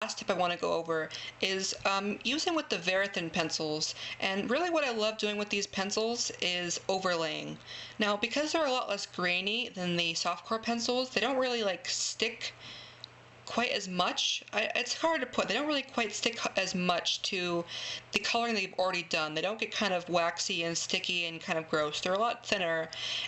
last tip I want to go over is using with the Verithin pencils. And really what I love doing with these pencils is overlaying. Now, because they're a lot less grainy than the softcore pencils, they don't really like stick quite as much. It's hard to put. They don't really quite stick as much to the coloring that you've already done. They don't get kind of waxy and sticky and kind of gross. They're a lot thinner,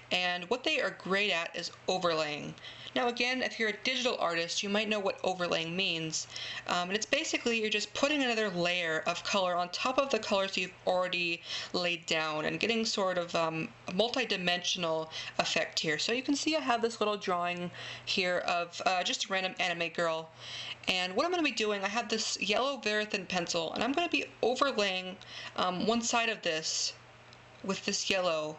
and what they are great at is overlaying. Now again, if you're a digital artist, you might know what overlaying means. And it's basically you're just putting another layer of color on top of the colors you've already laid down and getting sort of a multi-dimensional effect here. So you can see I have this little drawing here of just a random anime girl. And what I'm going to be doing, I have this yellow Verithin pencil, and I'm going to be overlaying one side of this with this yellow.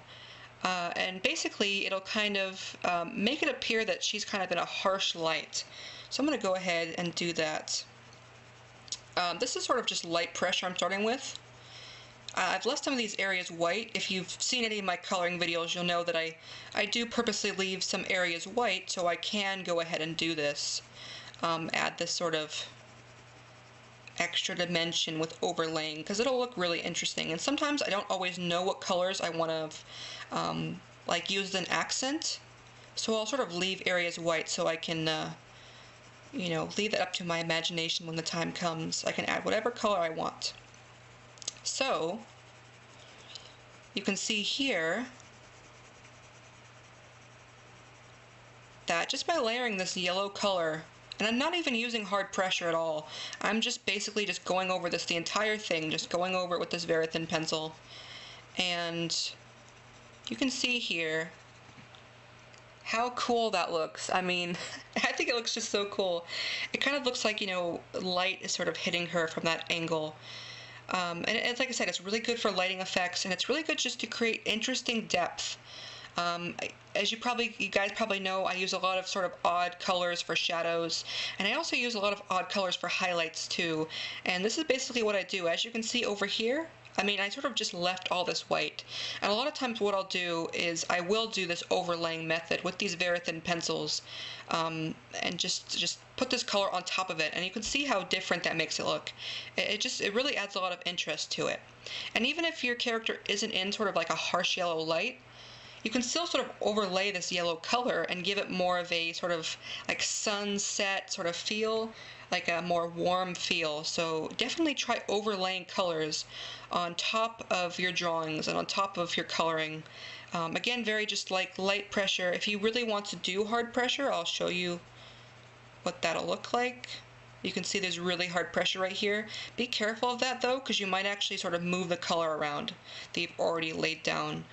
And basically it'll kind of make it appear that she's kind of in a harsh light. So I'm going to go ahead and do that. This is sort of just light pressure I'm starting with. I've left some of these areas white. If you've seen any of my coloring videos, you'll know that I do purposely leave some areas white so I can go ahead and do this. Add this sort of extra dimension with overlaying, because it'll look really interesting. And sometimes I don't always know what colors I want to like use as an accent, so I'll sort of leave areas white so I can you know, leave that up to my imagination. When the time comes, I can add whatever color I want. So you can see here that just by layering this yellow color, and I'm not even using hard pressure at all, I'm just basically just going over this, the entire thing, just going over it with this Verithin pencil. And you can see here how cool that looks. I mean, I think it looks just so cool. It kind of looks like, you know, light is sort of hitting her from that angle. And it's, like I said, it's really good for lighting effects, and it's really good just to create interesting depth. As you guys probably know, I use a lot of sort of odd colors for shadows, and I also use a lot of odd colors for highlights too. And this is basically what I do. As you can see over here, I mean, I sort of just left all this white. And a lot of times what I'll do is I will do this overlaying method with these Verithin pencils, and just put this color on top of it, and you can see how different that makes it look. It really adds a lot of interest to it. And even if your character isn't in sort of like a harsh yellow light, you can still sort of overlay this yellow color and give it more of a sort of like sunset sort of feel, like a more warm feel. So definitely try overlaying colors on top of your drawings and on top of your coloring. Again, very just like light pressure. If you really want to do hard pressure, I'll show you what that'll look like. You can see there's really hard pressure right here. Be careful of that though, because you might actually sort of move the color around that you've already laid down.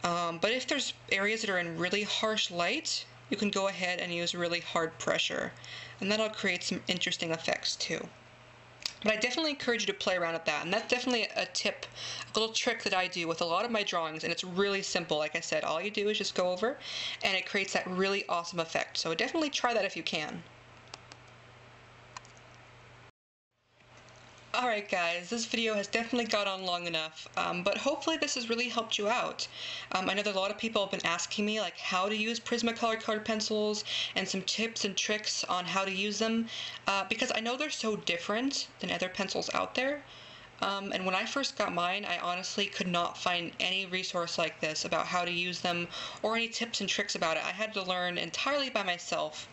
But if there's areas that are in really harsh light, you can go ahead and use really hard pressure, and that'll create some interesting effects too. But I definitely encourage you to play around with that, and that's definitely a tip, a little trick that I do with a lot of my drawings, and it's really simple. Like I said, all you do is just go over, and it creates that really awesome effect. So definitely try that if you can. Alright guys, this video has definitely gone on long enough, but hopefully this has really helped you out. I know that a lot of people have been asking me like how to use Prismacolor colored pencils and some tips and tricks on how to use them, because I know they're so different than other pencils out there. And when I first got mine, I honestly could not find any resource like this about how to use them or any tips and tricks about it. I had to learn entirely by myself.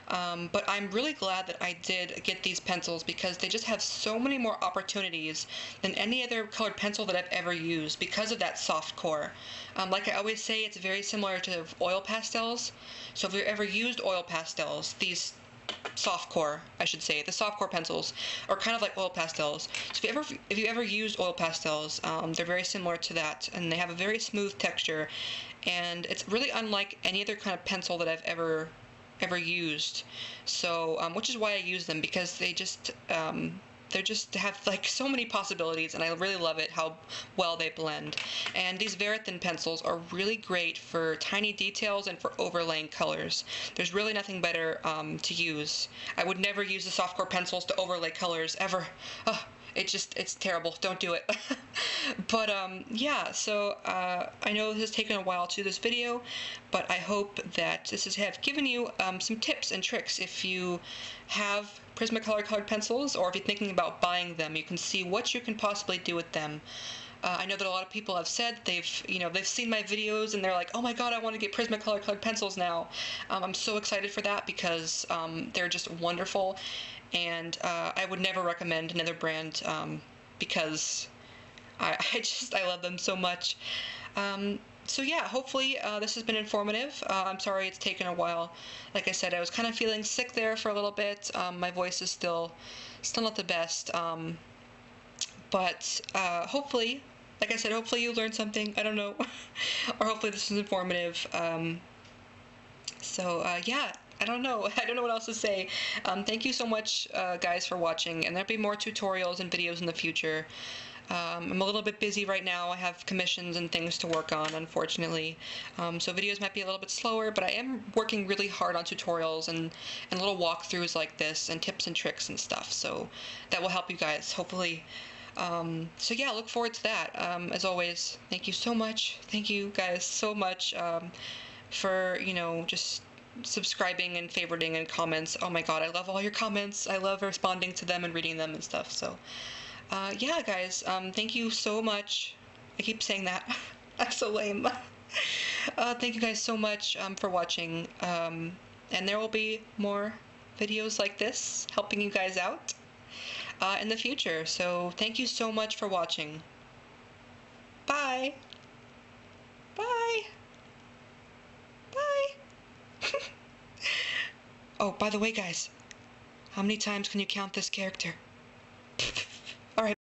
But I'm really glad that I did get these pencils, because they just have so many more opportunities than any other colored pencil that I've ever used because of that soft core. Like I always say, it's very similar to oil pastels. So if you've ever used oil pastels, these soft core, I should say, the soft core pencils are kind of like oil pastels. So if you ever used oil pastels, they're very similar to that, and they have a very smooth texture, and it's really unlike any other kind of pencil that I've ever used. So which is why I use them, because they just have like so many possibilities, and I really love it how well they blend. And these Verithin pencils are really great for tiny details and for overlaying colors. There's really nothing better to use. I would never use the softcore pencils to overlay colors ever. It's terrible. Don't do it. But yeah, so I know this has taken a while to do this video, but I hope that this has given you some tips and tricks if you have Prismacolor colored pencils, or if you're thinking about buying them, you can see what you can possibly do with them. I know that a lot of people have said they've seen my videos and they're like, oh my god, I want to get Prismacolor colored pencils now. I'm so excited for that because they're just wonderful, and I would never recommend another brand because I love them so much. So yeah, hopefully this has been informative. I'm sorry it's taken a while. Like I said, I was kind of feeling sick there for a little bit. My voice is still not the best. But hopefully, like I said, hopefully you learned something. I don't know. Or hopefully this was informative. Yeah, I don't know. I don't know what else to say. Thank you so much, guys, for watching. And there'll be more tutorials and videos in the future. I'm a little bit busy right now. I have commissions and things to work on, unfortunately. So videos might be a little bit slower, but I am working really hard on tutorials and little walkthroughs like this and tips and tricks and stuff. So that will help you guys, hopefully. So yeah, look forward to that. As always, thank you so much. Thank you guys so much for, just subscribing and favoriting and comments. Oh my god, I love all your comments. I love responding to them and reading them and stuff. So yeah, guys, thank you so much. I keep saying that. I'm so lame. Thank you guys so much for watching. And there will be more videos like this helping you guys out in the future. So thank you so much for watching. Bye. Bye. Bye. Oh, by the way, guys, how many times can you count this character?